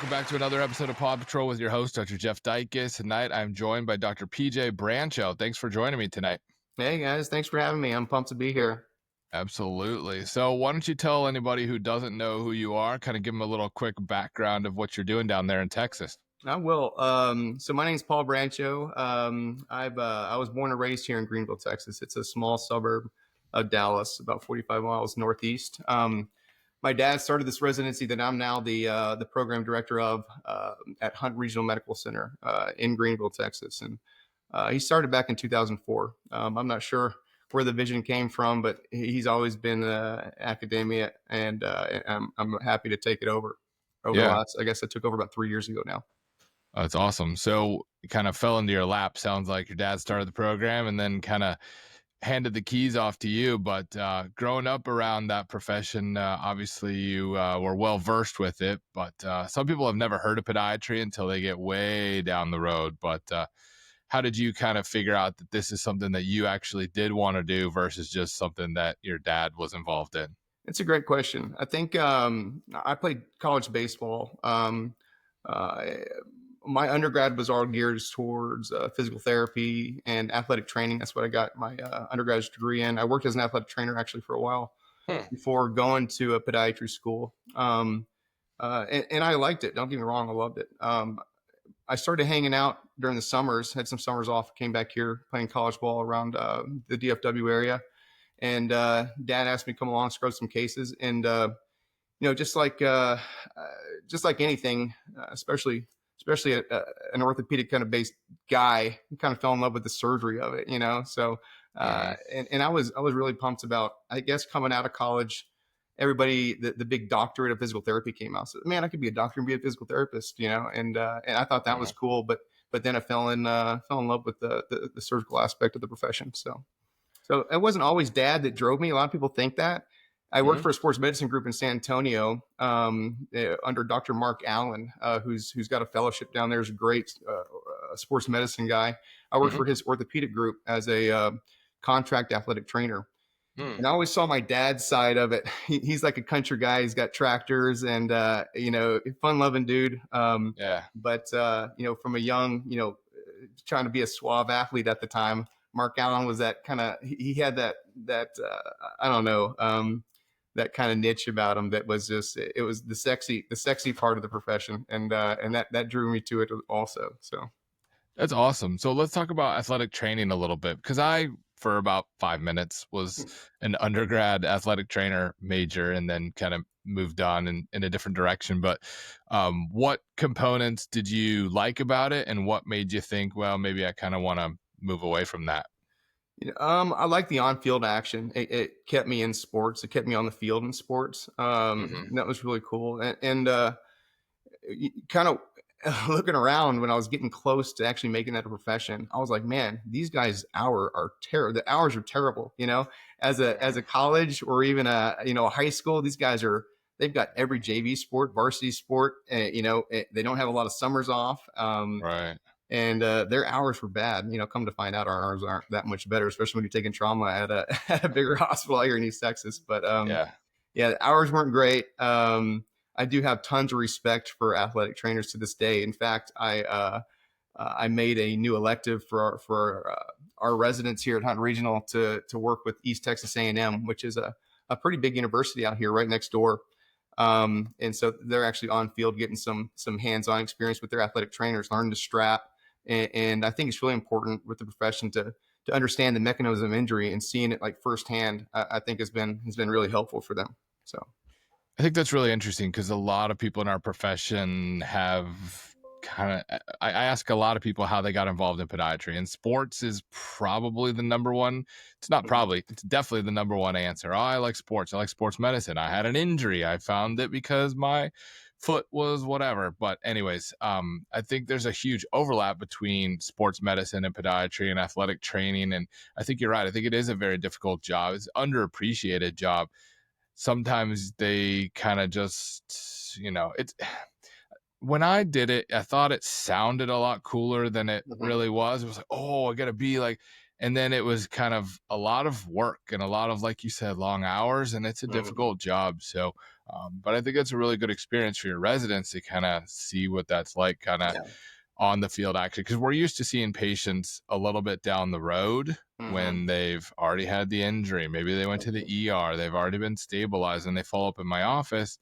welcome back to another episode of Paw Patrol with your host, Dr. Jeff Dikis. Tonight, I'm joined by Dr. PJ Brancho. Thanks for joining me tonight. Hey guys, thanks for having me. I'm pumped to be here. Absolutely. So why don't you tell anybody who doesn't know who you are, kind of give them a little quick background of what you're doing down there in Texas. I will. So my name's Paul Brancho. I was born and raised here in Greenville, Texas. It's a small suburb of Dallas, about 45 miles northeast. My dad started this residency that I'm now the program director of at Hunt Regional Medical Center in Greenville, Texas, and he started back in 2004. I'm not sure where the vision came from, but he's always been academia, and I'm happy to take it over the last. I guess I took over about 3 years ago now. That's awesome. So it kind of fell into your lap. Sounds like your dad started the program and then kind of handed the keys off to you. But growing up around that profession, obviously you were well versed with it. But some people have never heard of podiatry until they get way down the road. But how did you kind of figure out that this is something that you actually did want to do versus just something that your dad was involved in? It's a great question. I think I played college baseball. My undergrad was all geared towards physical therapy and athletic training. That's what I got my undergraduate degree in. I worked as an athletic trainer actually for a while before going to a podiatry school. And I liked it. Don't get me wrong. I loved it. I started hanging out during the summers, had some summers off, came back here playing college ball around the DFW area. And dad asked me to come along, scrub some cases. And, just like anything, especially an orthopedic kind of based guy, kind of fell in love with the surgery of it, So, and I was really pumped about, I guess, coming out of college. Everybody, the big doctorate of physical therapy came out. So, man, I could be a doctor and be a physical therapist, and I thought that was cool. But then I fell in love with the surgical aspect of the profession. So it wasn't always dad that drove me. A lot of people think that. I worked for a sports medicine group in San Antonio under Dr. Mark Allen, who's got a fellowship down there. He's a great sports medicine guy. I worked for his orthopedic group as a contract athletic trainer. And I always saw my dad's side of it. He's like a country guy. He's got tractors and, fun loving dude. But, from a young, trying to be a suave athlete at the time, Mark Allen was that kind of, he had that that kind of niche about him that was just, it was the sexy part of the profession. And that drew me to it also. So that's awesome. So let's talk about athletic training a little bit, because I, for about 5 minutes, was an undergrad athletic trainer major and then kind of moved on in a different direction. But what components did you like about it, and what made you think, well, maybe I kind of want to move away from that? I like the on-field action. It kept me in sports. It kept me on the field in sports. And that was really cool. And kind of looking around when I was getting close to actually making that a profession, I was like, man, these guys' are terrible. The hours are terrible. As a college or even a high school, these guys they've got every JV sport, varsity sport. They don't have a lot of summers off. Right. And their hours were bad. Come to find out, our hours aren't that much better, especially when you're taking trauma at a bigger hospital here in East Texas. But the hours weren't great. I do have tons of respect for athletic trainers to this day. In fact, I made a new elective for our residents here at Hunt Regional to work with East Texas A&M, which is a pretty big university out here right next door. And so they're actually on field getting some hands-on experience with their athletic trainers, learning to strap. And I think it's really important with the profession to understand the mechanism of injury, and seeing it like firsthand, I think has been really helpful for them. So I think that's really interesting, because a lot of people in our profession have I ask a lot of people how they got involved in podiatry, and sports is probably the number one. It's not probably, it's definitely the number one answer. Oh, I like sports. I like sports medicine. I had an injury. I found it because my foot was whatever. But anyways, I think there's a huge overlap between sports medicine and podiatry and athletic training. And I think you're right. I think it is a very difficult job. It's an underappreciated job. Sometimes they kind of just, it's, when I did it, I thought it sounded a lot cooler than it really was. It was like, oh, I got to be like, and then it was kind of a lot of work and a lot of, like you said, long hours, and it's a difficult job. So But I think it's a really good experience for your residents to kind of see what that's like, kind of Yeah. on the field action, because we're used to seeing patients a little bit down the road Hmm. when they've already had the injury. Maybe they went to the ER, they've already been stabilized, and they follow up in my office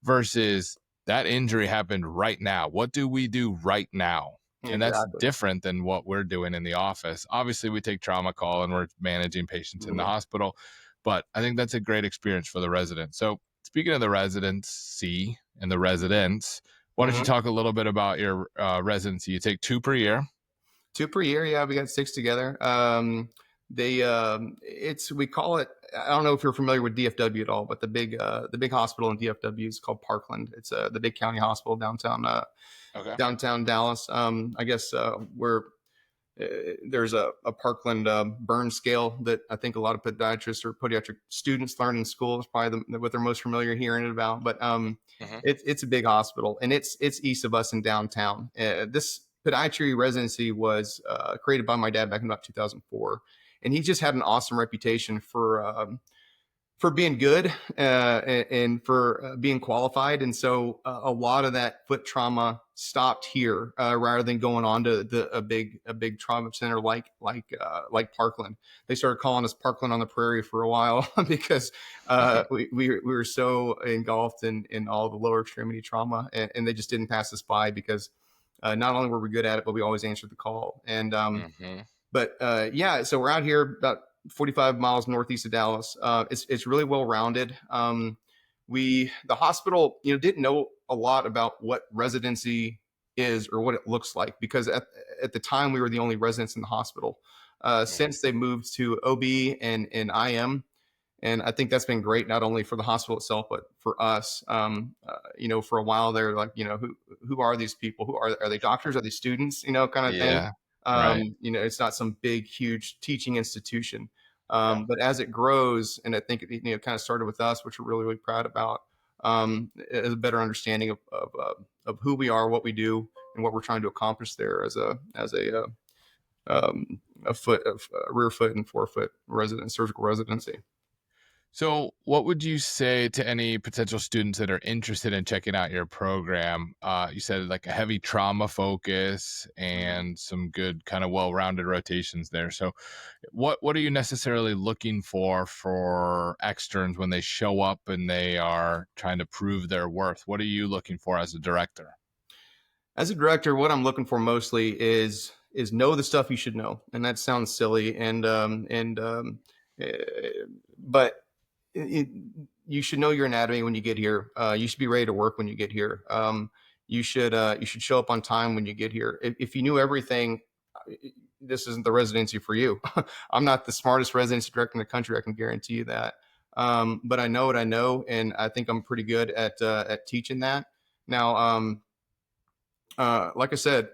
versus that injury happened right now. What do we do right now? And that's Exactly. different than what we're doing in the office. Obviously, we take trauma call and we're managing patients in the Yeah. hospital, but I think that's a great experience for the residents. So, speaking of the residency and the residents, why don't you Hmm. talk a little bit about your residency? You take 2 per year. Two per year. Yeah, we got six together. It's we call it. I don't know if you're familiar with DFW at all, but the big hospital in DFW is called Parkland. It's the big county hospital downtown Okay. downtown Dallas. I guess we're there's a Parkland burn scale that I think a lot of podiatrists or podiatric students learn in school. Is probably what they're most familiar hearing it about. But Hmm. it's a big hospital, and it's east of us in downtown. This podiatry residency was created by my dad back in about 2004, and he just had an awesome reputation for being good and for being qualified. And so a lot of that foot trauma stopped here rather than going on to a big trauma center like Parkland. They started calling us Parkland on the Prairie for a while because we were so engulfed in all the lower extremity trauma, and they just didn't pass us by because not only were we good at it, but we always answered the call. And Hmm. but yeah, so we're out here about 45 miles northeast of Dallas. It's really well rounded. The hospital, didn't know a lot about what residency is or what it looks like because at the time we were the only residents in the hospital. Hmm. Since they moved to OB and IM, and I think that's been great not only for the hospital itself but for us. For a while they're like, who are these people? Are they doctors? Are they students? Kind of thing. Yeah. Right. It's not some big, huge teaching institution. Yeah. But as it grows, and I think it kind of started with us, which we're really, really proud about, is a better understanding of who we are, what we do, and what we're trying to accomplish there a foot of rear foot and forefoot surgical residency. So, what would you say to any potential students that are interested in checking out your program? You said like a heavy trauma focus Mhm. and some good kind of well-rounded rotations there. So, what are you necessarily looking for externs when they show up and they are trying to prove their worth? What are you looking for as a director? As a director, what I'm looking for mostly is know the stuff you should know, and that sounds silly, uh, but it, you should know your anatomy when you get here. You should be ready to work when you get here. You should show up on time when you get here. If you knew everything, this isn't the residency for you. I'm not the smartest residency director in the country. I can guarantee you that. But I know what I know, and I think I'm pretty good at teaching that. Now, like I said,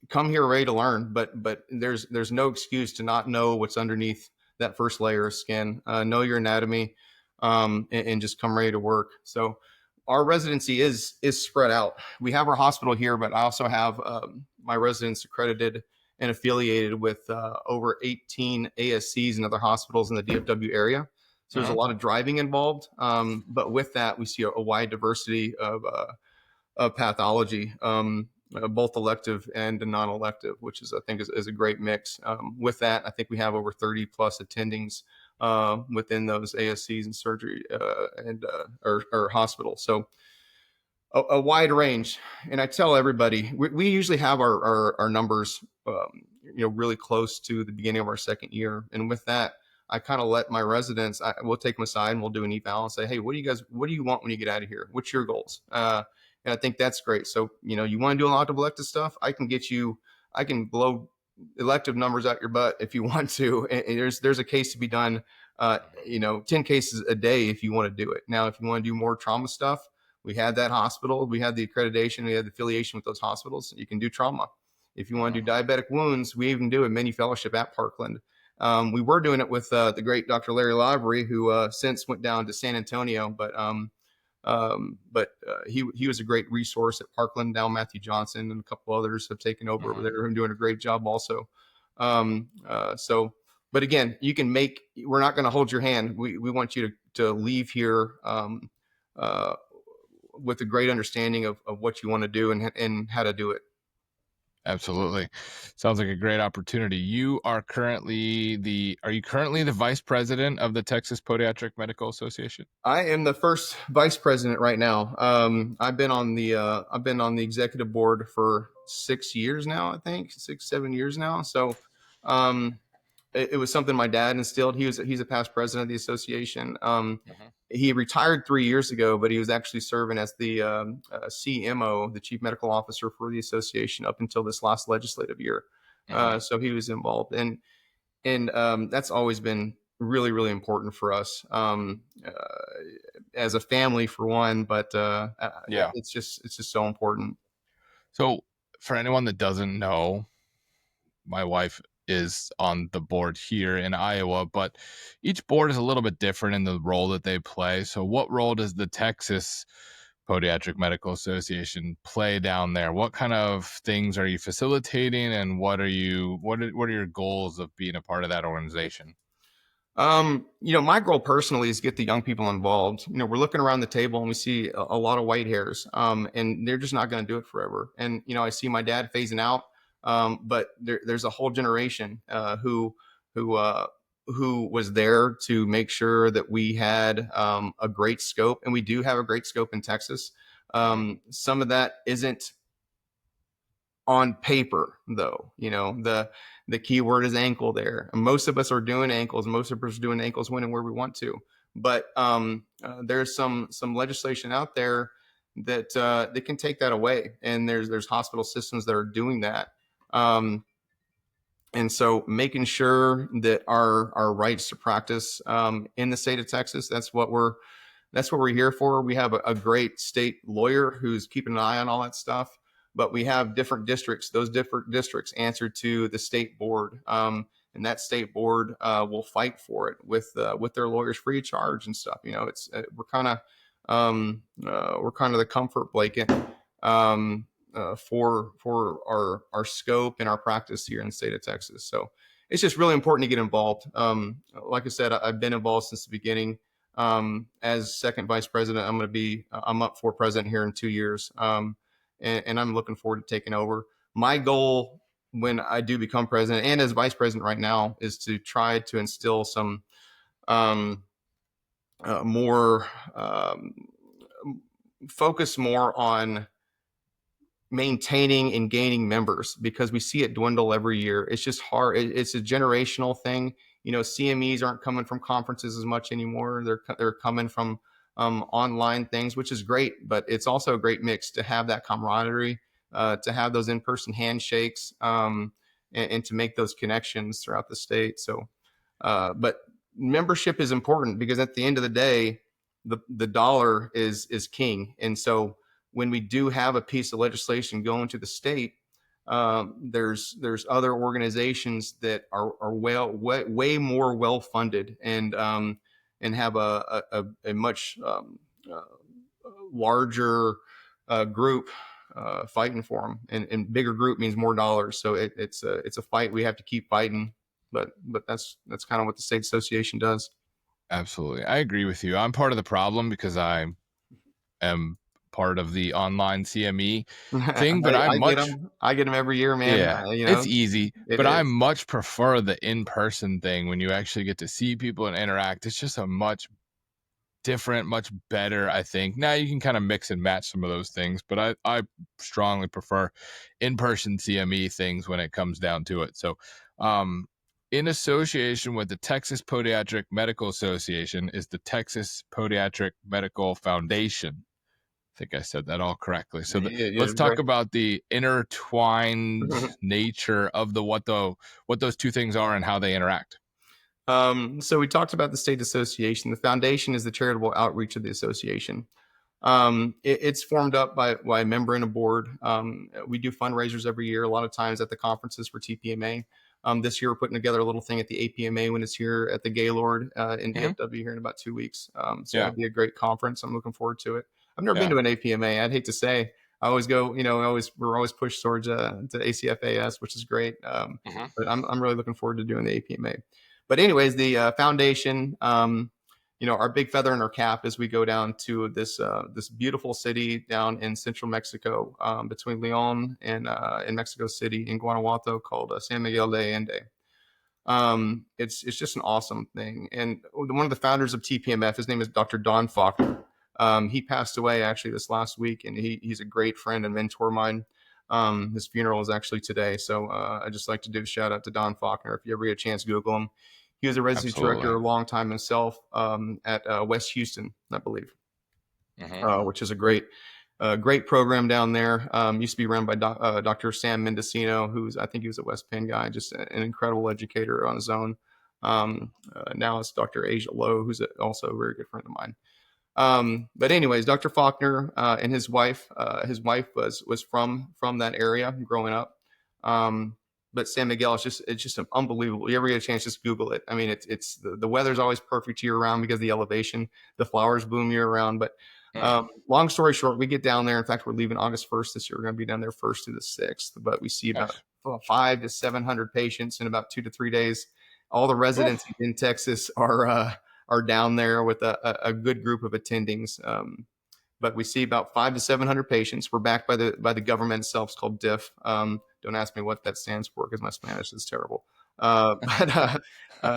come here ready to learn, but there's no excuse to not know what's underneath that first layer of skin. Know your anatomy, and just come ready to work. So our residency is spread out. We have our hospital here, but I also have my residents accredited and affiliated with over 18 ASCs and other hospitals in the DFW area. So there's a Hmm. lot of driving involved, but with that, we see a wide diversity of pathology, both elective and non-elective, which is I think is a great mix. With that, I think we have over 30 plus attendings within those ASCs and surgery or hospitals. So a wide range. And I tell everybody we usually have our numbers, really close to the beginning of our second year, and with that. I kind of let my residents, we'll take them aside and we'll do an eval and say, hey, what do you want when you get out of here? What's your goals? And I think that's great. So, you want to do a lot of elective stuff. I can blow elective numbers out your butt if you want to. And there's a case to be done, 10 cases a day if you want to do it. Now, if you want to do more trauma stuff, we had that hospital, we had the accreditation, we had the affiliation with those hospitals. You can do trauma. If you want to do diabetic wounds, we even do a mini fellowship at Parkland. We were doing it with the great Dr. Larry Lavery, who since went down to San Antonio, but he was a great resource at Parkland. Now Matthew Johnson and a couple others have taken over Hmm. there and doing a great job also. But again, we're not going to hold your hand. We want you to leave here uh, with a great understanding of what you want to do and how to do it. Absolutely. Sounds like a great opportunity. Are you currently the vice president of the Texas Podiatric Medical Association? I am the first vice president right now. I've been on the executive board for 6 years now. I think 6, 7 years now. So um, it was something my dad instilled. He's a past president of the association. Mhm. He retired 3 years ago, but he was actually serving as the CMO, the chief medical officer for the association, up until this last legislative year. Mhm. So he was involved, and that's always been really, really important for us, as a family, for one. But Yeah. it's just so important. So, for anyone that doesn't know, my wife is on the board here in Iowa, but each board is a little bit different in the role that they play. So, what role does the Texas Podiatric Medical Association play down there? What kind of things are you facilitating, and what are your goals of being a part of that organization? My goal personally is get the young people involved. We're looking around the table and we see a lot of white hairs, and they're just not going to do it forever. And I see my dad phasing out, but there's a whole generation who uh, who was there to make sure that we had a great scope, and we do have a great scope in Texas. Mhm. Some of that isn't on paper, though. The key word is ankle there. And most of us are doing ankles. Most of us are doing ankles when and where we want to. But there's some legislation out there that can take that away, and there's hospital systems that are doing that. Um, and so making sure that our rights to practice in the state of Texas, that's what we're here for. We have a great state lawyer who's keeping an eye on all that stuff, but we have different districts. Those different districts answer to the state board, and that state board will fight for it with their lawyers free of charge and stuff. It's we're kind of the comfort blanket, for our scope and our practice here in the state of Texas. So it's just really important to get involved. Like I said, I've been involved since the beginning. As second vice president, I'm up for president here in 2 years, and I'm looking forward to taking over. My goal when I do become president, and as vice president right now, is to try to instill some um, more focus more on maintaining and gaining members, because we see it dwindle every year. It's just hard. It's a generational thing. CMEs aren't coming from conferences as much anymore. They're coming from online things, which is great, but it's also a great mix to have that camaraderie, to have those in-person handshakes, and to make those connections throughout the state. So, but membership is important, because at the end of the day, the dollar is king. And so when we do have a piece of legislation going to the state, there's other organizations that are way more well funded, and have a much larger group fighting for them. And bigger group means more dollars. So it's a fight we have to keep fighting. But that's kind of what the state association does. Absolutely. I agree with you. I'm part of the problem because I am part of the online CME thing, but I get them. I get them every year, man. yeah, it's easy, It but I is. much prefer the in-person thing when you actually get to see people and interact. It's just a much different, much better, I think. Now you can kind of mix and match some of those things, but I strongly prefer in-person CME things when it comes down to it. So, in association with the Texas Podiatric Medical Association is the Texas Podiatric Medical Foundation. I think I said that all correctly. So Yeah, yeah, let's talk right. about the intertwined nature of what those two things are and how they interact. So we talked about the state association. The foundation is the charitable outreach of the association. It's formed up by a member and a board. We do fundraisers every year, a lot of times at the conferences for TPMA. This year, we're putting together a little thing at the APMA when it's here at the Gaylord in Mhm. DFW here in about 2 weeks. So Yeah, that'll be a great conference. I'm looking forward to it. I've never been yeah. to an APMA. I'd hate to say. I always go, we're always pushed towards to ACFAS, which is great. Mhm. But I'm really looking forward to doing the APMA. But anyways, the foundation. our big feather in our cap is we go down to this beautiful city down in central Mexico, between Leon and Mexico City in Guanajuato, called San Miguel de Allende. It's just an awesome thing. And one of the founders of TPMF, his name is Dr. Don Faulkner. He passed away actually this last week, and he's a great friend and mentor of mine. His funeral is actually today, so I just like to do a shout out to Don Faulkner. If you ever get a chance, Google him. He was a residency director Absolutely. a long time himself, at West Houston, I believe, Hmm. which is a great program down there. Used to be run by Dr. Sam Mendocino, I think he was a West Penn guy, just an incredible educator on his own. Now it's Dr. Asia Lowe, who's also a very good friend of mine. But anyways, Dr. Faulkner and his wife was from that area growing up. But San Miguel it's just an unbelievable. You ever get a chance, just Google it. I mean, it's the weather's always perfect year round because of the elevation. The flowers bloom year round. But Mm. long story short, we get down there. In fact, we're leaving August 1st this year. We're going to be down there 1st through the 6th. But we see about Nice. 500 to 700 patients in about 2 to 3 days. All the residents Oof. in Texas are down there with a good group of attendings. But we see about 500 to 700 patients. We're backed by the government itself. It's called DIF. Don't ask me what that stands for because my Spanish is terrible. But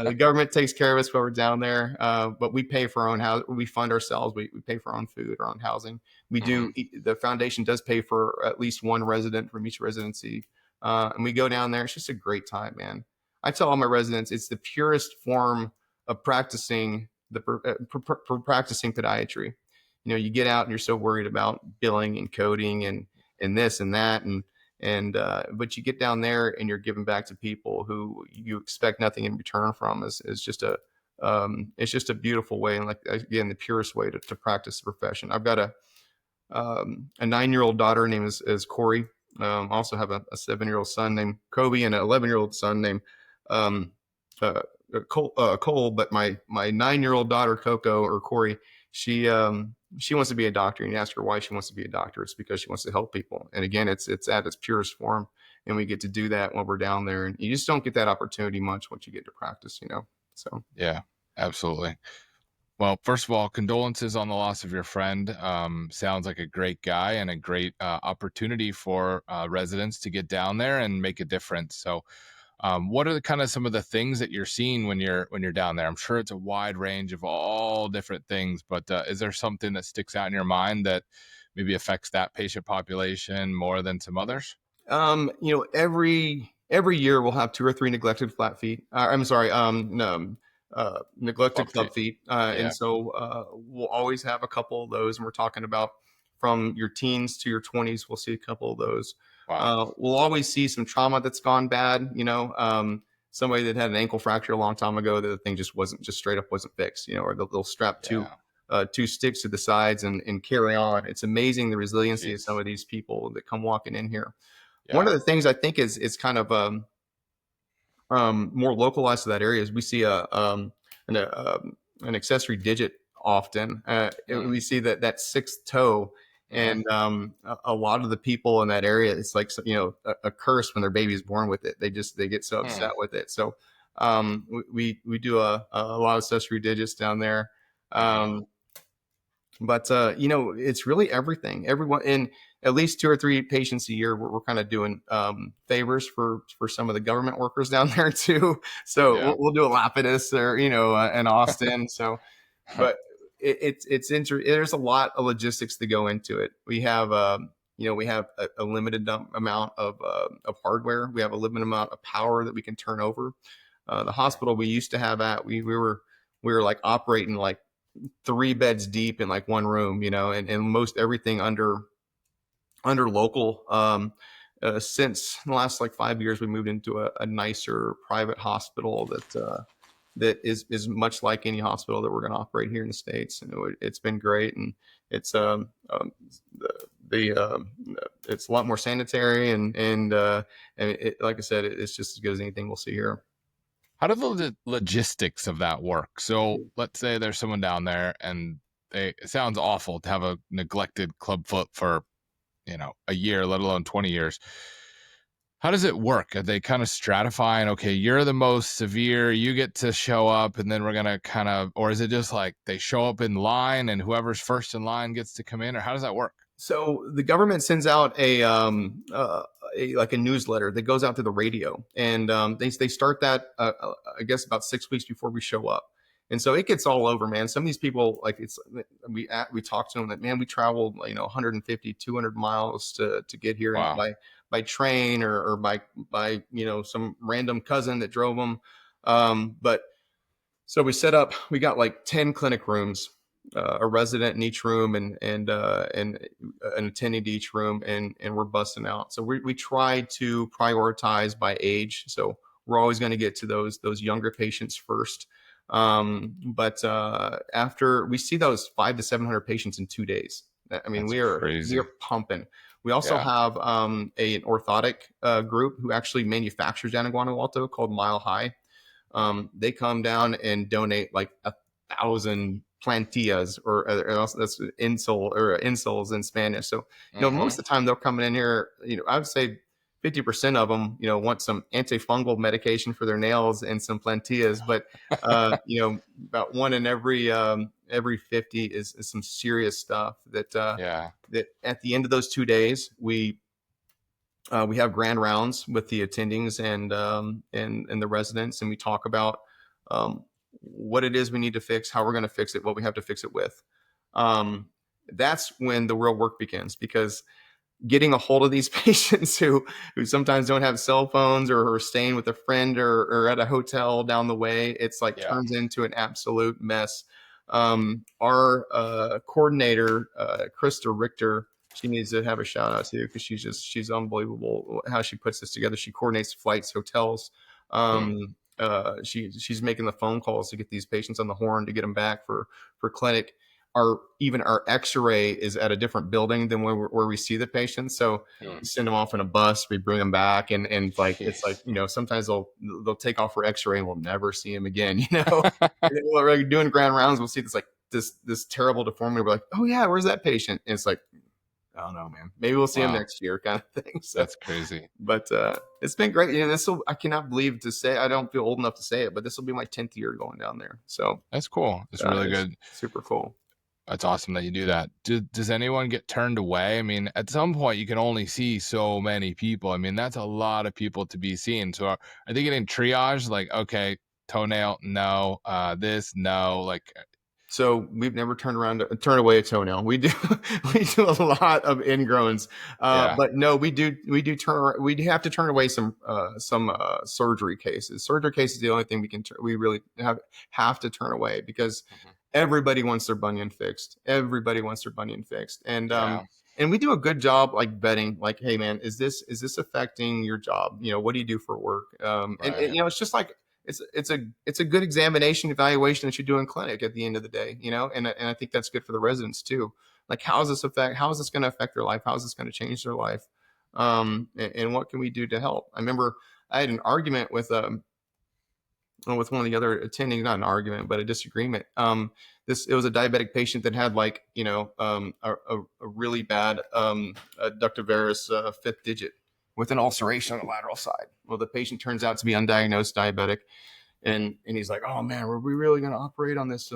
the government takes care of us while we're down there. But we pay for our own house. We fund ourselves. We pay for our own food, our own housing. We Hmm. do. The foundation does pay for at least one resident from each residency. And we go down there. It's just a great time, man. I tell all my residents it's the purest form of practicing practicing podiatry. You get out and you're so worried about billing and coding and this and that, but you get down there and you're giving back to people who you expect nothing in return from. Is just a It's just a beautiful way, and like, again, the purest way to practice the profession. I've got a 9-year-old daughter named is Corey. Also have a 7-year-old son named Kobe and an 11-year-old son named um, uh, Cole. But my 9-year-old daughter Coco, or Corey, she wants to be a doctor. And you ask her why she wants to be a doctor. It's because she wants to help people. And again, it's at its purest form, and we get to do that when we're down there. And you just don't get that opportunity much once you get to practice. So Yeah, absolutely. Well, first of all, condolences on the loss of your friend. Sounds like a great guy and a great opportunity for residents to get down there and make a difference. So, what are kind of some of the things that you're seeing when you're down there? I'm sure it's a wide range of all different things, but is there something that sticks out in your mind that maybe affects that patient population more than some others? every year we'll have 2 or 3 neglected flat feet. I'm sorry, no, neglected Club club feet. feet, and Yeah. so we'll always have a couple of those. And we're talking about from your teens to your 20s. We'll see a couple of those. Wow. We'll always see some trauma that's gone bad. Somebody that had an ankle fracture a long time ago that the thing just straight up wasn't fixed. Or they'll strap Yeah. two sticks to the sides and carry on. It's amazing the resiliency of some Jeez. of these people that come walking in here. One Yeah. of the things I think is kind of more localized to that area is we see an, an accessory digit often. Mm. We see that sixth toe, Hmm. and a lot of the people in that area, it's like a curse when their baby is born with it. They get so upset Hmm. with it. So we do a lot of accessory digits down there. Hmm. Um, but it's really everything. Everyone in at least 2 or 3 patients a year. We're kind of doing favors for some of the government workers down there too. So Yeah. we'll do a Lapidus or in Austin. So, but there's a lot of logistics to go into it. We have a limited amount of hardware. We have a limited amount of power that we can turn over. The hospital we used to have we were like operating like 3 beds deep in like one room, and most everything under local. Since the last like 5 years, we moved into a nicer private hospital that is much like any hospital that we're going to operate here in the States. And it's been great, and it's the it's a lot more sanitary, and like I said, it's just as good as anything we'll see here. How do the logistics of that work? So let's say there's someone down there and it sounds awful to have a neglected club foot for, a year, let alone 20 years. how does it work? Are they kind of stratifying? Okay, you're the most severe, you get to show up, and then we're gonna kind of, or is it just like they show up in line and whoever's first in line gets to come in, or how does that work? So the government sends out like a newsletter that goes out to the radio, and they start that I guess about 6 weeks before we show up, and so it gets all over, man. Some of these people, like, it's we talk to them that, man, we traveled 150 200 miles to get here, and Wow. by train or by some random cousin that drove them, but so we got like 10 clinic rooms, a resident in each room, and an attending to each room, and we're busting out. So we try to prioritize by age. So we're always going to get to those younger patients first. But after we see those 500 to 700 patients in 2 days. I mean, That's we crazy. are pumping. We also Yeah. have an orthotic group who actually manufactures down in Guanajuato called Mile High. They come down and donate like 1,000 plantillas, or that's insoles in Spanish. So, most Hmm. of the time they're coming in here, I would say 50% of them, want some antifungal medication for their nails and some plantillas. But, about one in every 50 is some serious stuff Yeah. that at the end of those 2 days, we have grand rounds with the attendings and the residents, and we talk about what it is we need to fix, how we're going to fix it, what we have to fix it with. Um, that's when the real work begins, because getting a hold of these patients who sometimes don't have cell phones, or are staying with a friend, or at a hotel down the way, it's like Yeah. turns into an absolute mess. Our coordinator, Krista Richter, she needs to have a shout out to, because she's unbelievable how she puts this together. She coordinates flights, hotels. Hmm. She's making the phone calls to get these patients on the horn to get them back for clinic. Our X-ray is at a different building than where we see the patients. So Hmm. we send them off in a bus, we bring them back, and like it's like, Jeez. sometimes they'll take off for X-ray and we'll never see them again. And then we're doing grand rounds, we'll see this terrible deformity. We're like, oh yeah, where's that patient? And it's like, I don't know, man. Maybe we'll see him Wow. next year, kind of thing. So, That's crazy. but it's been great. I cannot believe to say, I don't feel old enough to say it, but this will be my 10th year going down there. So That's cool. It's really it's good. super cool. That's awesome that you do that. Does anyone get turned away? I mean, at some point, you can only see so many people. I mean, that's a lot of people to be seen. So are they getting triage? Like, okay, toenail, no. This, no. Like, So we've never turned away a toenail. We do we do a lot of ingrowns, yeah, but no, we have to turn away some surgery cases. Surgery cases is the only thing we really have to turn away, because mhm, everybody wants their bunion fixed. Everybody wants their bunion fixed, yeah, and we do a good job like vetting, like, hey man, is this affecting your job? What do you do for work? And right. it's just like it's a good examination evaluation that you do in clinic at the end of the day, and I think that's good for the residents too. Like, how is this going to affect their life? How is this going to change their life? And what can we do to help? I remember I had an argument with one of the other attending, not an argument, but a disagreement. It was a diabetic patient that had, like, a really bad adductive varus fifth digit with an ulceration on the lateral side. Well, the patient turns out to be undiagnosed diabetic, and he's like, oh man, are we really going to operate on this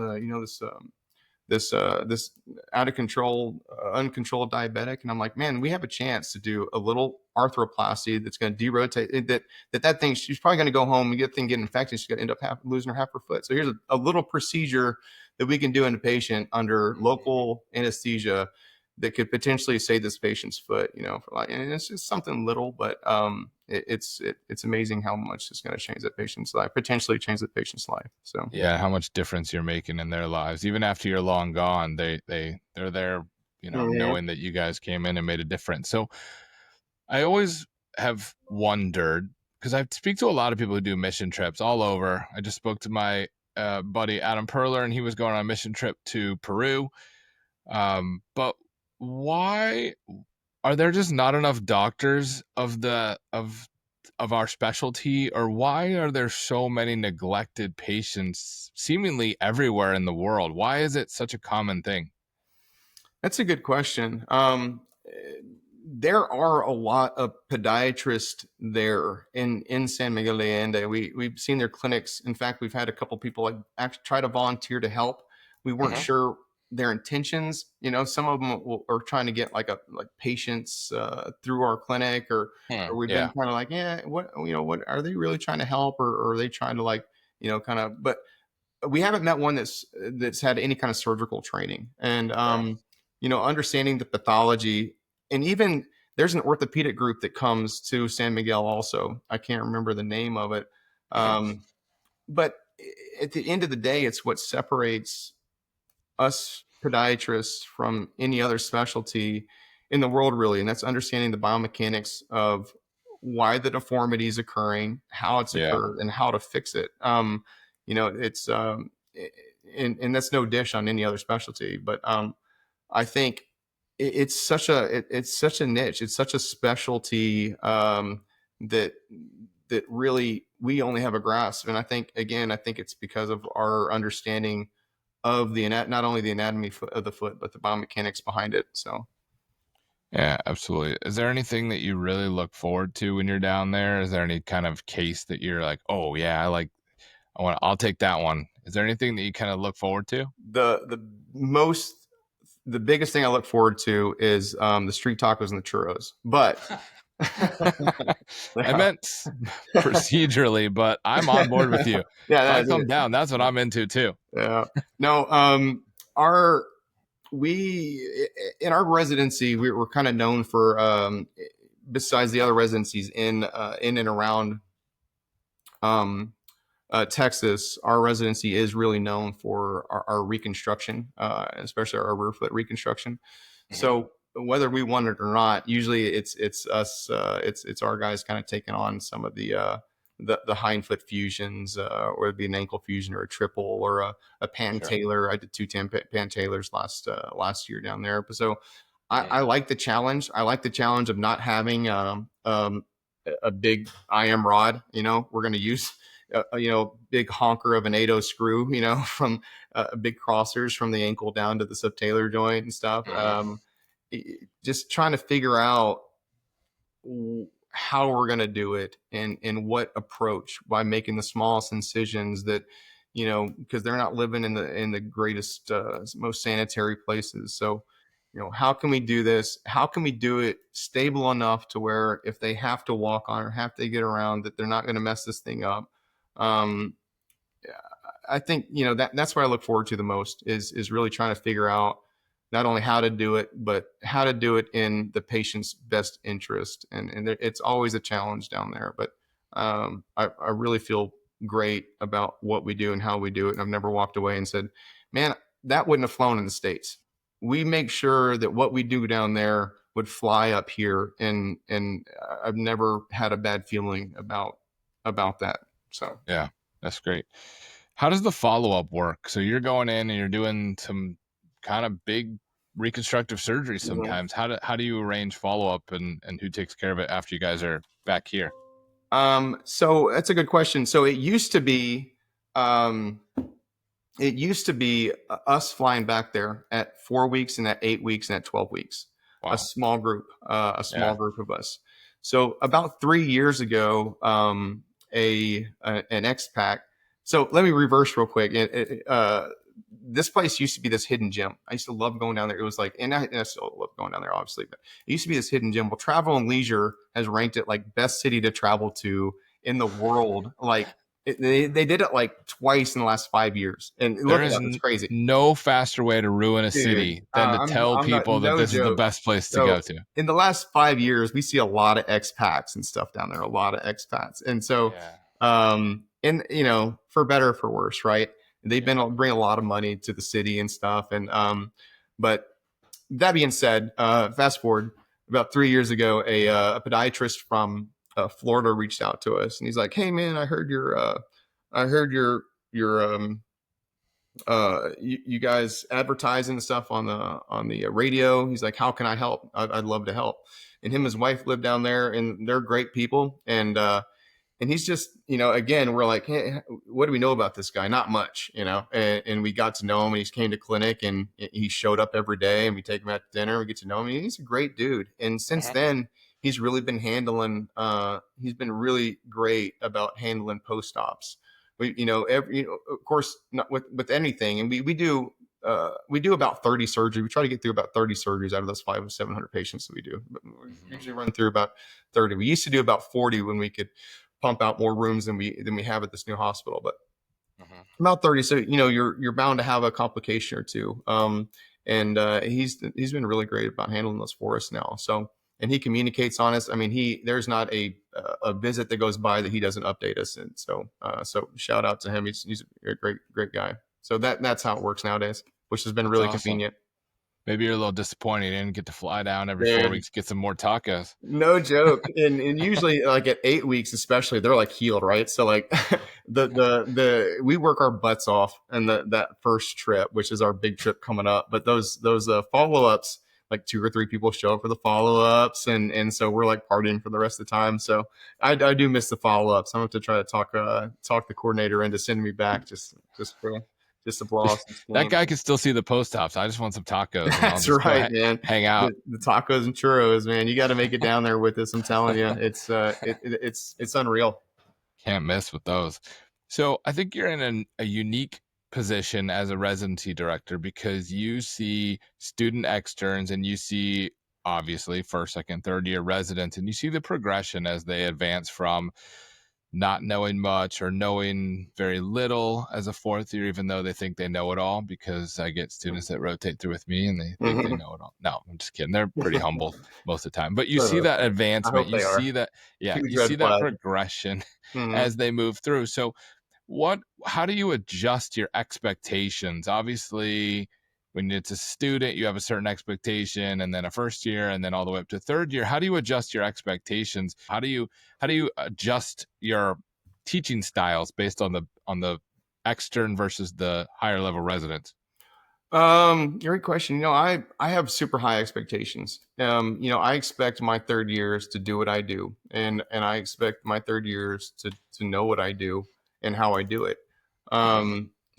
out of control, uncontrolled diabetic? And I'm like, man, we have a chance to do a little arthroplasty that's going to derotate that thing. She's probably going to go home and get infected. She's going to end up losing her half her foot. So here's a little procedure that we can do in a patient under Mhm. local anesthesia that could potentially save this patient's foot, for like, and it's just something little, but it's amazing how much it's going to change that patient's life, potentially change the patient's life. So. Yeah, how much difference you're making in their lives. Even after you're long gone, they're there, Mhm. knowing that you guys came in and made a difference. So I always have wondered, because I speak to a lot of people who do mission trips all over. I just spoke to my buddy Adam Perler, and he was going on a mission trip to Peru. But why are there just not enough doctors of our specialty, or why are there so many neglected patients seemingly everywhere in the world? Why is it such a common thing? That's a good question. there are a lot of podiatrists there in San Miguel de Allende. We've seen their clinics. In fact, we've had a couple people like actually try to volunteer to help. We weren't Hmm. sure their intentions. Some of them are trying to get like patients through our clinic, or we've been Yeah. kind of like, yeah, what are they really trying to help, or are they trying to like, kind of, but we haven't met one that's had any kind of surgical training. And Sure. understanding the pathology. And even there's an orthopedic group that comes to San Miguel also. I can't remember the name of it. Hmm. Um, but at the end of the day, it's what separates us podiatrists from any other specialty in the world, really. And that's understanding the biomechanics of why the deformity is occurring, how it's Yeah. occurred, and how to fix it. It's and that's no dish on any other specialty, but I think it's such a niche, it's such a specialty, that really we only have a grasp. And I think it's because of our understanding of not only the anatomy of the foot, but the biomechanics behind it. So Yeah, absolutely. Is there anything that you really look forward to when you're down there? Is there any kind of case that you're like, oh yeah, I'll take that one. Is there anything that you kind of look forward to? the most the biggest thing I look forward to is the street tacos and the churros. But I yeah, meant procedurally, but I'm on board with you. If I yeah, come down, that's what I'm into too. yeah. No, our we in our residency, we're kind of known for, besides the other residencies in and around um, Texas, our residency is really known for our reconstruction, especially our rear foot reconstruction. Mhm. So whether we want it or not, usually it's us, it's our guys kind of taking on some of the hind foot fusions, or it'd be an ankle fusion or a triple or a pan Sure. tailor. I did two pan tailors last year down there. So I Mm. like the challenge. I like the challenge of not having a big IM rod. We're going to use big honker of an 8/0 screw, from big crossers from the ankle down to the subtalar joint and stuff. Mhm. Just trying to figure out how we're going to do it, and what approach, by making the smallest incisions that, because they're not living in the greatest, most sanitary places. So, how can we do this? How can we do it stable enough to where if they have to walk on or have to get around, that they're not going to mess this thing up? Um, I think that's what I look forward to the most, is really trying to figure out not only how to do it, but how to do it in the patient's best interest. And it's always a challenge down there, but I really feel great about what we do and how we do it. And I've never walked away and said, man, that wouldn't have flown in the States. We make sure that what we do down there would fly up here, and I've never had a bad feeling about that. So. Yeah, that's great. How does the follow-up work? So you're going in and you're doing some kind of big reconstructive surgery Mhm. sometimes. How do you arrange follow-up, and who takes care of it after you guys are back here? So that's a good question. So um, it used to be us flying back there at 4 weeks and at 8 weeks and at 12 weeks, Wow. a Yeah. small group of us. So about 3 years ago, an expat. So let me reverse real quick. This place used to be this hidden gem. I used to love going down there. It was like, and I still love going down there, obviously, but it used to be this hidden gem. Well, Travel and Leisure has ranked it like best city to travel to in the world. Like, they did it like twice in the last 5 years, and There look it is up. It's crazy, no faster way to ruin a dude. city than to tell I'm not, people that no this is the joke. best place to So go to. in the last 5 years, we see a lot of expats and stuff down there. A lot of expats, and so, Yeah. and for better or for worse, right? They've Yeah. been bring a lot of money to the city and stuff, and but that being said, fast forward about 3 years ago, a podiatrist from Florida reached out to us, and he's like, "Hey, man, I heard your you guys advertising and stuff on the radio." He's like, "How can I help? I'd love to help." And him and his wife live down there, and they're great people. and he's just, again, we're like, hey, what do we know about this guy? Not much, and we got to know him, and he came to clinic, and he showed up every day, and we take him out to dinner. We get to know him. He's a great dude. And since then, he's really been he's been really great about handling post-ops. Of course, not with anything. And we do about 30 surgeries. We try to get through about 30 surgeries out of those 500 to 700 patients that we do. But we usually run through about 30. We used to do about 40 when we could pump out more rooms than we have at this new hospital, but about 30. So, you're bound to have a complication or two. And he's been really great about handling those for us now. So, and he communicates on us. I mean, there's not a visit that goes by that he doesn't update us. And so shout out to him. He's a great guy. So that's how it works nowadays, which has been really convenient. Maybe you're a little disappointed you didn't get to fly down every 4 weeks, get some more tacos. No joke. And usually, like at 8 weeks, especially, they're like healed, right? So like we work our butts off in that first trip, which is our big trip coming up. But those follow-ups, like 2 or 3 people show up for the follow-ups, and so we're like partying for the rest of the time. So I do miss the follow-ups. I'm going to try to talk the coordinator into sending me back just to blow off some steam. That guy can still see the post-ops. I just want some tacos. That's right, man. Hang out. The tacos and churros, man. You got to make it down there with us. I'm telling you, it's unreal. Can't miss with those. So I think you're in a unique position as a residency director because you see student externs and you see obviously first, second, third year residents, and you see the progression as they advance from not knowing much or knowing very little as a fourth year, even though they think they know it all, because I get students that rotate through with me and they think they know it all. No, I'm just kidding. They're pretty humble most of the time, but you see that advancement, you see that, you see that progression as they move through. So how do you adjust your expectations? Obviously, when it's a student, you have a certain expectation, and then a first year, and then all the way up to third year. How do you adjust your expectations? How do you adjust your teaching styles based on the extern versus the higher level residents? Great question. I have super high expectations. I expect my third years to do what I do, and I expect my third years to know what I do and how I do it.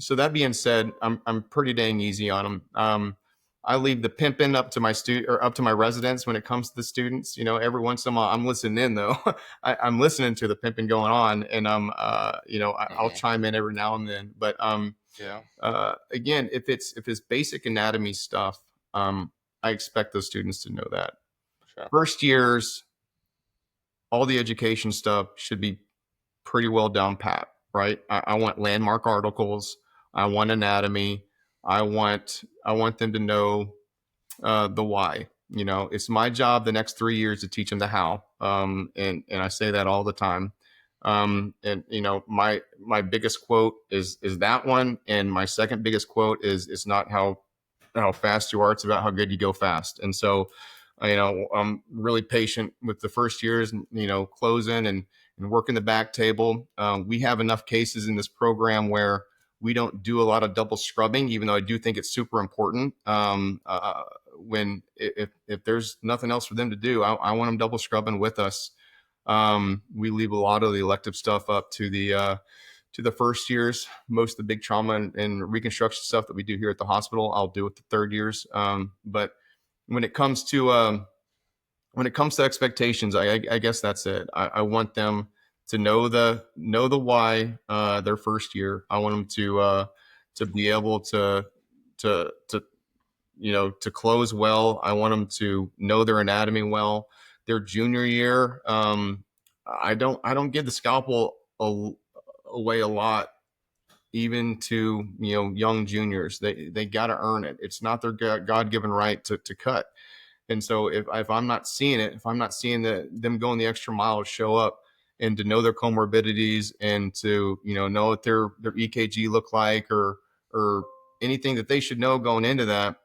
So that being said, I'm pretty dang easy on them. I leave the pimping up to my up to my residents when it comes to the students. Every once in a while, I'm listening in though. I'm listening to the pimping going on, and I'll chime in every now and then. But again, if it's basic anatomy stuff, I expect those students to know that. Sure. First years, all the education stuff should be pretty well down pat, right? I want landmark articles. I want anatomy. I want them to know the why. It's my job the next 3 years to teach them the how. And I say that all the time. And my biggest quote is that one, and my second biggest quote is, it's not how fast you are, it's about how good you go fast. And so I'm really patient with the first years, closing and working the back table. We have enough cases in this program where we don't do a lot of double scrubbing, even though I do think it's super important. If there's nothing else for them to do, I want them double scrubbing with us. We leave a lot of the elective stuff up to the first years. Most of the big trauma and reconstruction stuff that we do here at the hospital, I'll do with the third years. But when it comes to expectations, I guess that's it. I want them to know the why their first year. I want them to be able to close well. I want them to know their anatomy well. Their junior year, I don't give the scalpel away a lot, even to young juniors. They got to earn it. It's not their God-given right to cut. And so if I'm not seeing it, if I'm not seeing them going the extra mile to show up and to know their comorbidities and to know what their EKG look like or anything that they should know going into that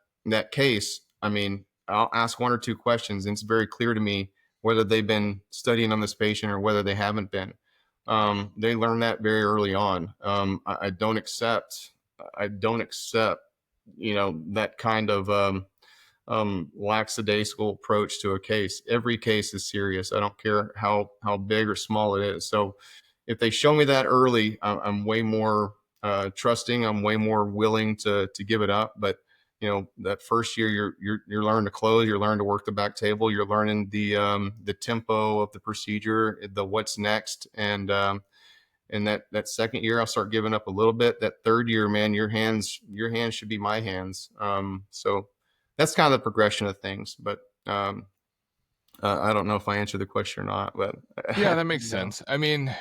case, I mean, I'll ask 1 or 2 questions, and it's very clear to me whether they've been studying on this patient or whether they haven't been. They learn that very early on. I don't accept that kind of lackadaisical approach to a case. Every case is serious. I don't care how big or small it is. So if they show me that early, I'm way more trusting. I'm way more willing to give it up. But that first year, you're learning to close, you're learning to work the back table, you're learning the tempo of the procedure, the what's next, and that second year, I'll start giving up a little bit. That third year, man, your hands should be my hands. So that's kind of the progression of things. But I don't know if I answered the question or not. But Yeah, that makes you know, sense. I mean,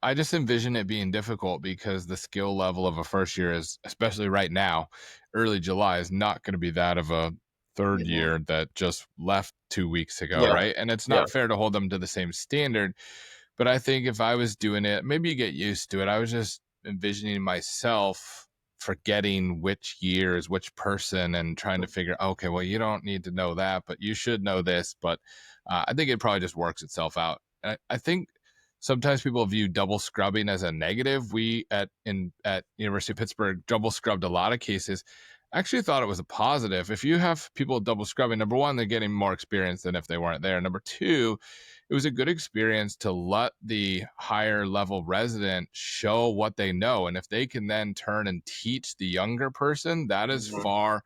I just envision it being difficult because the skill level of a first year is, especially right now, early July, is not going to be that of a third mhm. year that just left 2 weeks ago, Yeah, right? And it's yeah, not fair to hold them to the same standard. But I think if I was doing it, maybe you get used to it. I was just envisioning myself forgetting which year is which person and trying to figure, okay, well, you don't need to know that, but you should know this. But I think it probably just works itself out. I think sometimes people view double scrubbing as a negative. We at University of Pittsburgh double scrubbed a lot of cases. I actually thought it was a positive. If you have people double scrubbing, number one, they're getting more experience than if they weren't there. Number two, it was a good experience to let the higher level resident show what they know. And if they can then turn and teach the younger person, that is mhm,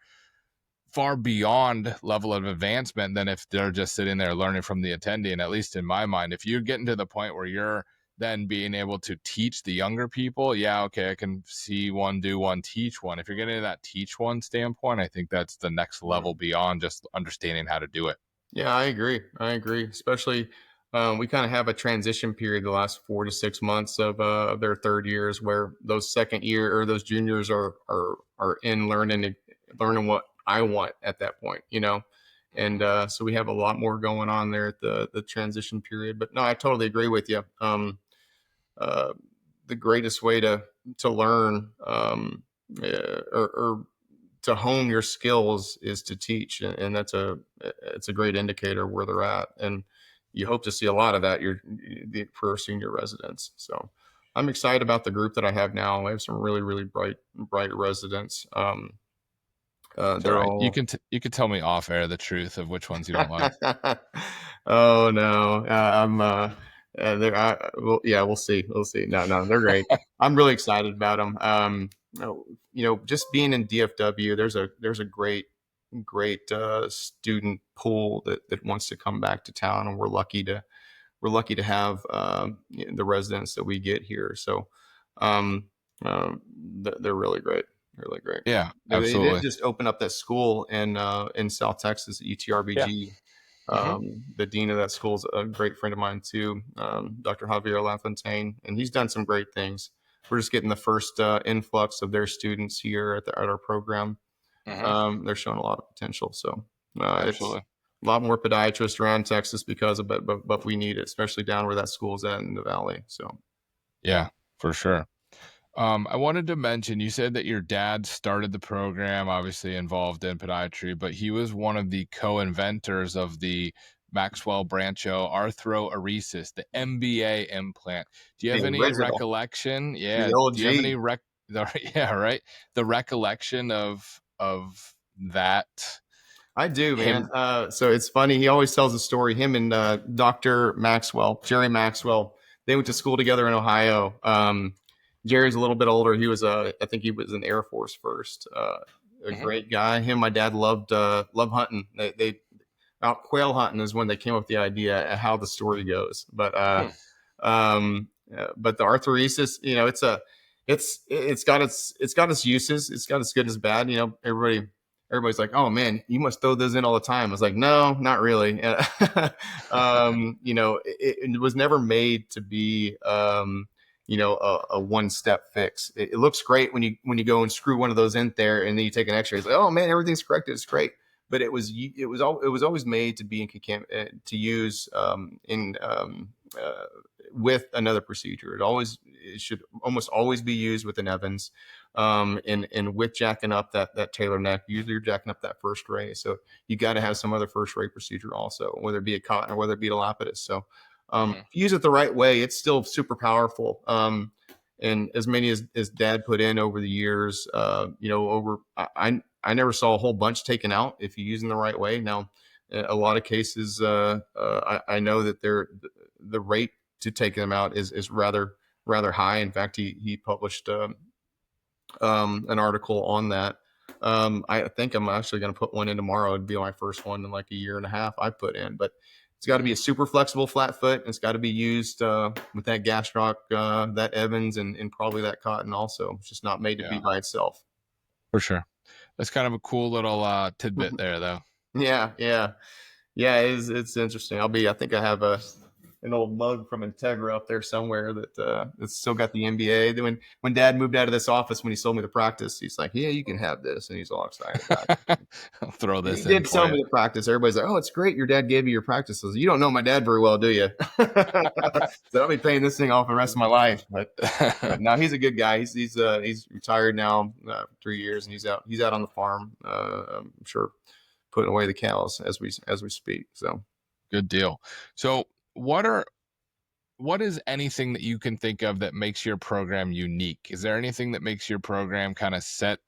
far beyond level of advancement than if they're just sitting there learning from the attending. At least in my mind, if you're getting to the point where you're then being able to teach the younger people, yeah, okay, I can see one, do one, teach one. If you're getting to that teach one standpoint, I think that's the next mhm. level beyond just understanding how to do it. Yeah, I agree. I agree. Especially, we kind of have a transition period the last 4 to 6 months of their third years, where those second year or those juniors are in learning what I want at that point. And so we have a lot more going on there at the transition period. But no, I totally agree with you. Uh, the greatest way to learn, or to hone your skills is to teach, and that's it's a great indicator where they're at, and you hope to see a lot of that for senior residents. So I'm excited about the group that I have now. I have some really really bright residents. It's all They're right. You all can you can tell me off air the truth of which ones you don't like. oh no, they're well, yeah, we'll see, No, no, they're great. I'm really excited about them. Just being in DFW, there's a great student pool that wants to come back to town, and we're lucky to have the residents that we get here. So um, they're really great, really great. Yeah, They did absolutely. just open up that school in South Texas at Yeah. UTRBG. Hmm. The dean of that school is a great friend of mine too, Dr. Javier LaFontaine, and he's done some great things. We're just getting the first influx of their students here at our program. Hmm. They're showing a lot of potential. So it's Absolutely. a lot more podiatrists around Texas because of it, but we need it, especially down where that school's at in the valley. So Yeah, for sure. I wanted to mention you said that your dad started the program, obviously involved in podiatry, but he was one of the co-inventors of the Maxwell Brancho arthroeresis, the MBA implant. Do you the have any original, recollection? the Yeah. Do you have any OG. yeah, right. The recollection of that I do, man. him. So it's funny. He always tells a story. Him and Dr. Maxwell, Jerry Maxwell, they went to school together in Ohio. Jerry's a little bit older. I think he was in the Air Force first. A Mhm. great guy. Him, and my dad loved hunting. They out quail hunting is when they came up with the idea of how the story goes. Hmm. But the arthroresis, it's got its uses. It's got its good and its bad. Everybody's like, oh man, you must throw those in all the time. I was like, no, not really. It was never made to be a one step fix. It looks great when you go and screw one of those in there, and then you take an X-ray. It's like, oh man, everything's corrected. It's great. But it was always made to be to use in with another procedure. It should almost always be used with an Evans, and with jacking up that tailor neck. Usually you're jacking up that first ray, so you got to have some other first ray procedure also, whether it be a cotton or whether it be a lapidus. So Mhm. if you use it the right way, it's still super powerful. And as many as Dad put in over the years, I never saw a whole bunch taken out if you use them the right way. Now, a lot of cases, I know that the rate to take them out is rather rather high. In fact, he published an article on that. I think I'm actually going to put one in tomorrow. It'd be my first one in like a year and a half I put in, but it's got to be a super flexible flat foot. It's got to be used with that gastroc, that Evans, and probably that cotton also. It's just not made to be Yeah, by itself. for sure. That's kind of a cool little tidbit there, though. Yeah, yeah. Yeah, it's interesting. I think I have an old mug from Integra up there somewhere that's still got the MBA. Then when Dad moved out of this office, when he sold me the practice, he's like, "Yeah, you can have this," and he's all excited about it. I'll throw He this in did for sell you. me the practice. Everybody's like, "Oh, it's great. Your dad gave you your practices." You don't know my dad very well, do you? So I'll be paying this thing off the rest of my life. But no, he's a good guy. He's retired now, 3 years, and he's out on the farm. I'm sure putting away the cows as we speak. So. Good deal. So, what is anything that you can think of that makes your program unique? Is there anything that makes your program kind of set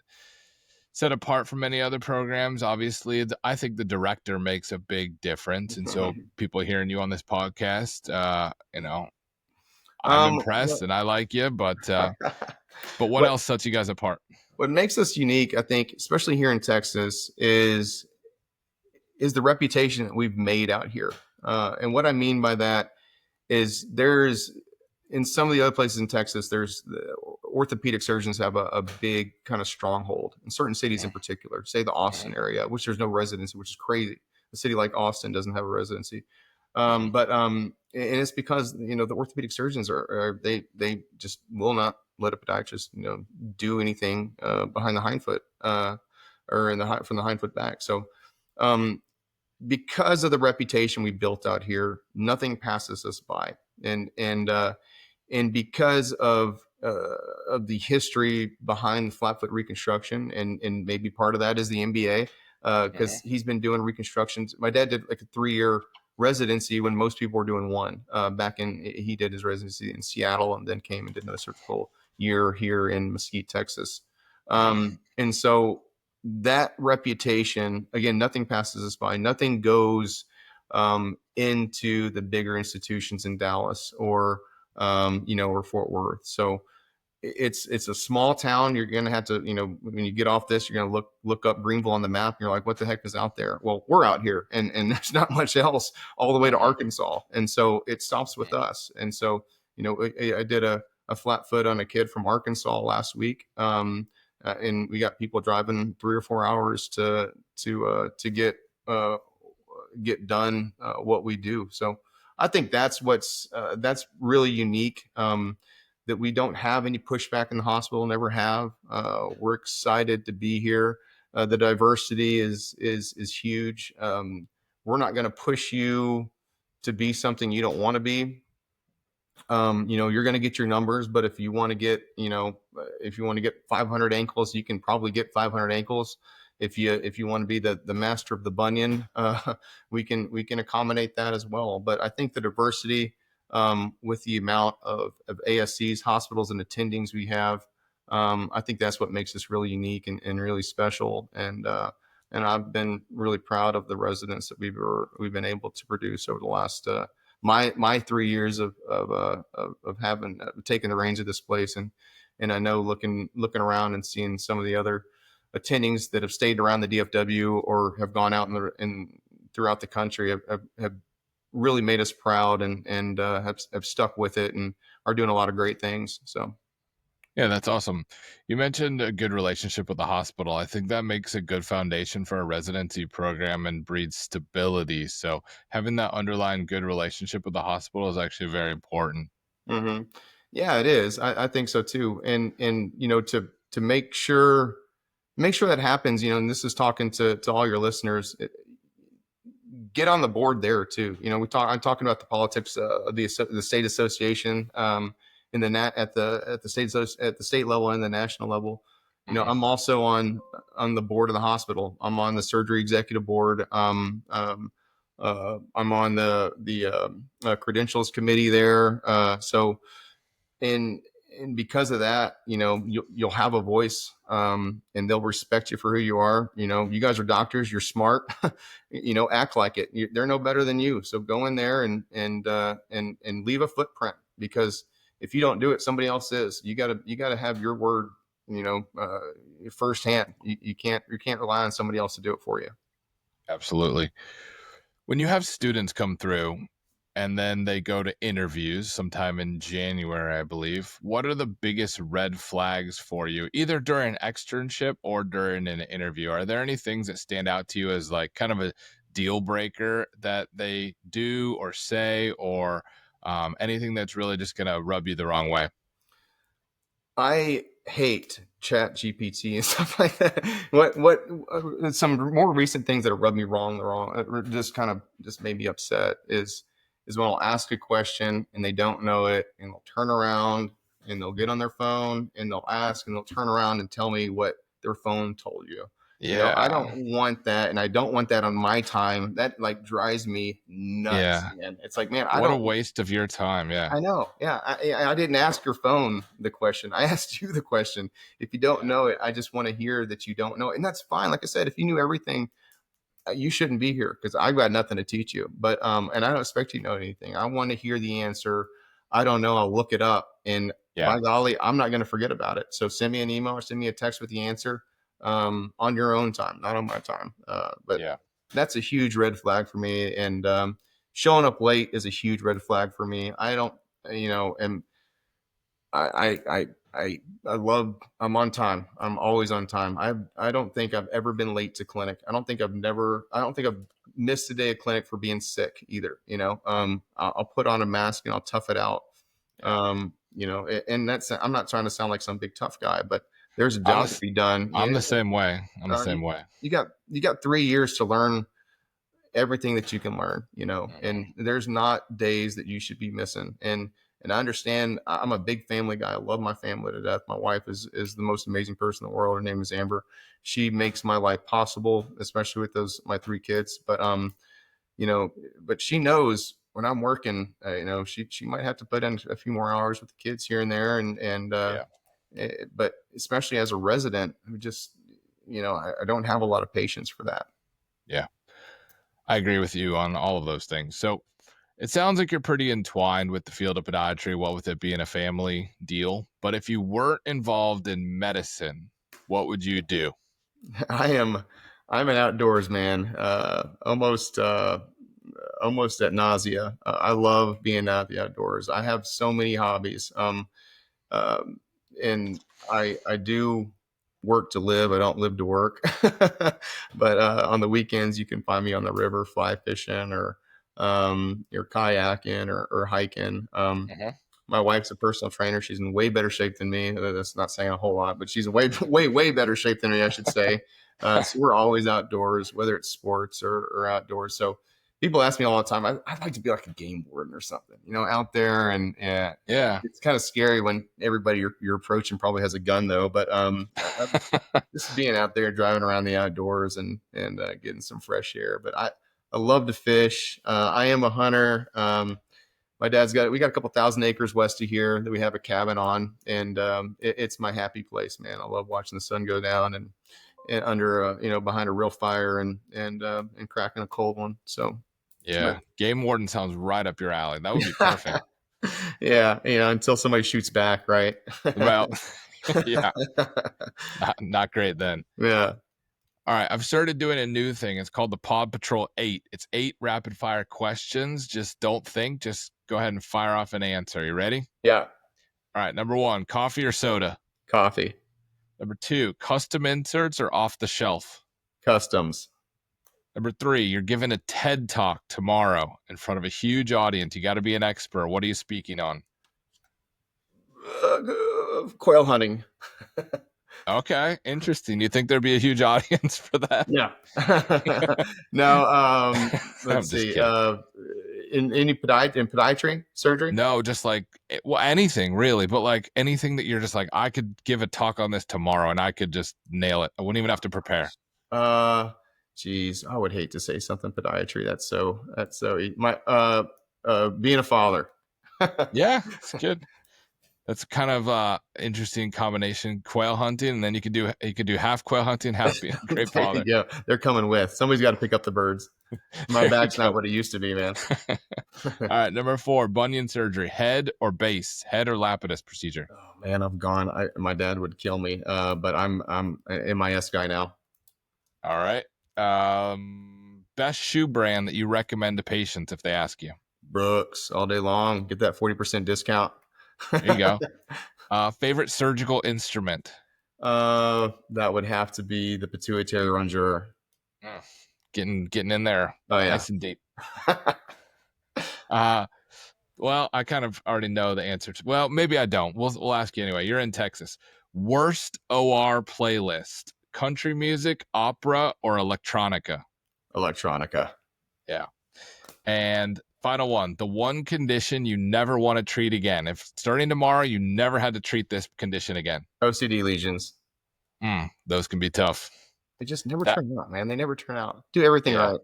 apart from any other programs? Obviously, I think the director makes a big difference, and so people hearing you on this podcast, I'm impressed Well, and I like you, but what what else sets you guys apart? what makes us unique, I think, especially here in Texas, is the reputation that we've made out here. And what I mean by that is there's in some of the other places in Texas, there's the orthopedic surgeons have a big kind of stronghold in certain cities in particular, say the Austin area, which there's no residency, which is crazy. A city like Austin doesn't have a residency. And it's because, the orthopedic surgeons they just will not let a podiatrist, do anything behind the hind foot or from the hind foot back. So, um, because of the reputation we built out here, nothing passes us by, and because of the history behind the flat foot reconstruction, and maybe part of that is the MBA, because he's been doing reconstructions. My dad did like a 3-year residency when most people were doing one. He did his residency in Seattle and then came and did another surgical year here in Mesquite, Texas. And so that reputation, again, nothing passes us by. Nothing goes into the bigger institutions in Dallas or or Fort Worth. So it's a small town. You're going to have to, when you get off this, you're going to look up Greenville on the map. And you're like, what the heck is out there? Well, we're out here, and there's not much else all the way to Arkansas. And so it stops with us. And so, I did a flat foot on a kid from Arkansas last week. And we got people driving 3 or 4 hours to get done what we do. So I think that's really unique. That we don't have any pushback in the hospital, never have. We're excited to be here. The diversity is huge. We're not going to push you to be something you don't want to be. You're going to get your numbers, but if you want to get, if you want to get 500 ankles, you can probably get 500 ankles. If you want to be the master of the bunion, we can accommodate that as well. But I think the diversity, with the amount of ASCs, hospitals, and attendings we have, I think that's what makes us really unique and really special. And I've been really proud of the residents that we've been able to produce over the last my 3 years of having taken the reins of this place. And I know looking around and seeing some of the other attendings that have stayed around the DFW or have gone out in throughout the country have really made us proud and have stuck with it and are doing a lot of great things. So. Yeah, that's awesome. You mentioned a good relationship with the hospital. I think that makes a good foundation for a residency program and breeds stability. So having that underlying good relationship with the hospital is actually very important. Mm-hmm. Yeah, it is. I think so too. And to make sure that happens, and this is talking to all your listeners, get on the board there too. I'm talking about the politics of the state association, in at the state level and the national level. I'm also on the board of the hospital. I'm on the surgery executive board. I'm on the credentials committee there. So and because of that, you'll have a voice, and they'll respect you for who you are. You guys are doctors, you're smart. Act like it. They're no better than you, so go in there and leave a footprint, because if you don't do it, somebody else is. You gotta have your word, firsthand. You can't rely on somebody else to do it for you. Absolutely. When you have students come through and then they go to interviews sometime in January, I believe, what are the biggest red flags for you, either during an externship or during an interview? Are there any things that stand out to you as like kind of a deal breaker that they do or say, or anything that's really just going to rub you the wrong way? I hate chat GPT and stuff like that. What some more recent things that have rubbed me wrong, just kind of just made me upset is when I'll ask a question and they don't know it, and they'll turn around and they'll get on their phone and they'll ask and they'll turn around and tell me what their phone told you. I Yeah. don't want that, and I don't want that on my time. That like drives me nuts, Yeah. man. It's like, man, I What a don't waste of your time. Yeah. I know. Yeah. I didn't ask your phone the question. I asked you the question. If you don't Yeah. know it, I just want to hear that you don't know it. And that's fine. Like I said, if you knew everything, you shouldn't be here because I've got nothing to teach you. But, and I don't expect you to know anything. I want to hear the answer. I don't know. I'll look it up. And Yeah. by golly, I'm not going to forget about it. So send me an email or send me a text with the answer on your own time, not on my time. But Yeah. that's a huge red flag for me. And showing up late is a huge red flag for me. I don't, and I love, I'm on time. I'm always on time. I don't think I've ever been late to clinic. I don't think I've missed a day of clinic for being sick either. I'll put on a mask and I'll tough it out. Yeah. And that's, I'm not trying to sound like some big tough guy, but there's a I'm job to the, be done. I'm the same way. I'm the Uh, you, same way. you got 3 years to learn everything that you can learn, Mhm. and there's not days that you should be missing. And I understand, I'm a big family guy. I love my family to death. My wife is the most amazing person in the world. Her name is Amber. She makes my life possible, especially with those my three kids. You know, but she knows when I'm working, she might have to put in a few more hours with the kids here and there, Yeah. but especially as a resident who just, I don't have a lot of patience for that. Yeah. I agree with you on all of those things. So it sounds like you're pretty entwined with the field of podiatry, what with it being a family deal. But if you weren't involved in medicine, what would you do? I am I'm an outdoors man, almost at nausea. I love being out the outdoors. I have so many hobbies, um, and I do work to live. I don't live to work. But on the weekends, you can find me on the river, fly fishing, or kayaking, or hiking. Mhm. My wife's a personal trainer. She's in way better shape than me. That's not saying a whole lot, but she's in way, way better shape than me, I should say. So we're always outdoors, whether it's sports or outdoors. So people ask me all the time, I'd like to be like a game warden or something, out there. And Yeah. it's kind of scary when everybody you're approaching probably has a gun, though. But just being out there, driving around the outdoors, and getting some fresh air. But I love to fish. I am a hunter. My dad's we got a couple thousand acres west of here that we have a cabin on, and it's my happy place, man. I love watching the sun go down, and under behind a real fire, and cracking a cold one. So, but Yeah. Game warden sounds right up your alley. That would be perfect. yeah, until somebody shoots back, right? Well, yeah. Not great then. Yeah, All right. I've started doing a new thing. It's called the Pod Patrol 8. It's 8 rapid fire questions. Just don't think. Just go ahead and fire off an answer. You ready? yeah. All right. Number one, coffee or soda? Coffee, Number two, custom inserts or off the shelf? customs, Number three, you're giving a TED talk tomorrow in front of a huge audience. You got to be an expert. What are you speaking on? quail hunting. Okay, interesting. You think there'd be a huge audience for that? Yeah. No, I'm let's just see. kidding. In podiatry surgery. No, just like well, anything really, but like anything that you're just like, I could give a talk on this tomorrow and I could just nail it. I wouldn't even have to prepare. Uh, Geez, I would hate to say something podiatry. That's so my being a father. Yeah, it's good. That's kind of interesting combination. Quail hunting, and then you could do half quail hunting, half being a great There you father. go. They're coming with. Somebody's got to pick up the birds. My There you back's not go. what it used to be, man. All right, number 4, bunion surgery, head or base, head or Lapidus procedure. Oh man, I'm gone. My dad would kill me, but I'm an MIS guy now. All right. Best shoe brand that you recommend to patients if they ask you. Brooks all day long. Get that 40% discount. There you go. Favorite surgical instrument. That would have to be the pituitary rongeur. Getting in there. Oh yeah. Nice and deep. Well, I kind of already know the answer to. Well, maybe I don't. We'll ask you anyway. You're in Texas. Worst OR playlist: country music, opera, or electronica? Electronica. Yeah. And final one: the one condition you never want to treat again. If starting tomorrow, you never had to treat this condition again. OCD lesions. Those can be tough. They just never turn out, man. They never turn out. Do everything right.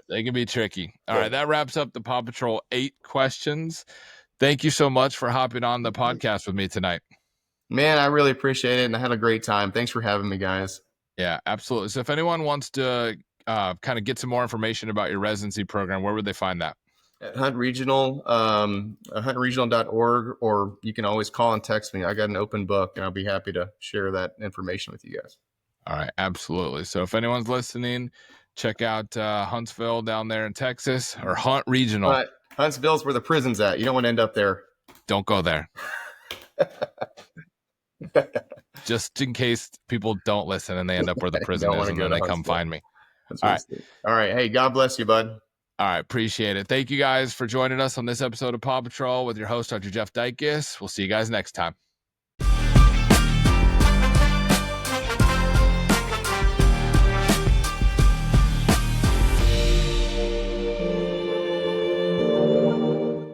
They can be tricky. All right, that wraps up the Paw Patrol 8 questions. Thank you so much for hopping on the podcast with me tonight. Man, I really appreciate it, and I had a great time. Thanks for having me, guys. Yeah, absolutely. So if anyone wants to kind of get some more information about your residency program, where would they find that? At Hunt Regional, huntregional.org, or you can always call and text me. I got an open book, and I'll be happy to share that information with you guys. All right, absolutely. So if anyone's listening, check out Huntsville down there in Texas, or Hunt Regional. But Huntsville's where the prison's at. You don't want to end up there. Don't go there. Just in case people don't listen and they end up where the prison is, and then they come find me. All right. Hey, God bless you, bud. All right. Appreciate it. Thank you guys for joining us on this episode of Paw Patrol with your host, Dr. Jeff Dikis. We'll see you guys next time.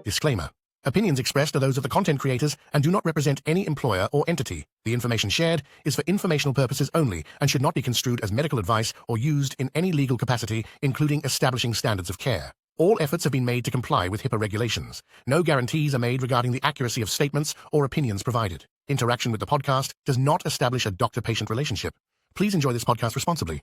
Disclaimer. Opinions expressed are those of the content creators and do not represent any employer or entity. The information shared is for informational purposes only and should not be construed as medical advice or used in any legal capacity, including establishing standards of care. All efforts have been made to comply with HIPAA regulations. No guarantees are made regarding the accuracy of statements or opinions provided. Interaction with the podcast does not establish a doctor-patient relationship. Please enjoy this podcast responsibly.